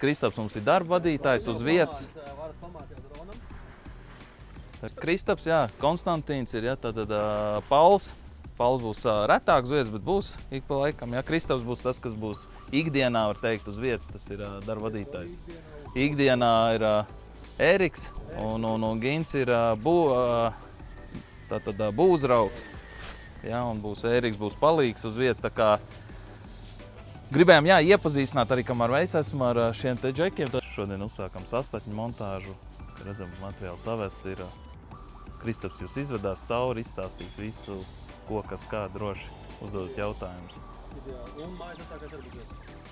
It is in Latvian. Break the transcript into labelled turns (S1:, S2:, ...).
S1: Kristaps mums ir darba vadītājs uz vietas. Kristaps, jā, Konstantīns ir, jā, tātad Pauls. Pauls būs retāk uz vietas, bet būs ik pa laikam. Jā, Kristaps būs tas, kas būs ikdienā, var teikt, uz vietas. Tas ir darba vadītājs. Ikdienā ir Ēriks un Gins ir būvuzraugs. Jā, un Ēriks būs palīgs uz vietas. Tā kā gribējām, jā, iepazīstināt arī, kamēr mēs esam ar šiem te džekiem. Šodien uzsākam sastatņu montāžu. Redzam, materiāli savest ir. Kristaps jūs izvedās cauri, izstāstīs visu, ko, kas, kā, droši uzdodot jautājumus.
S2: Un mājas atsākās arī būs.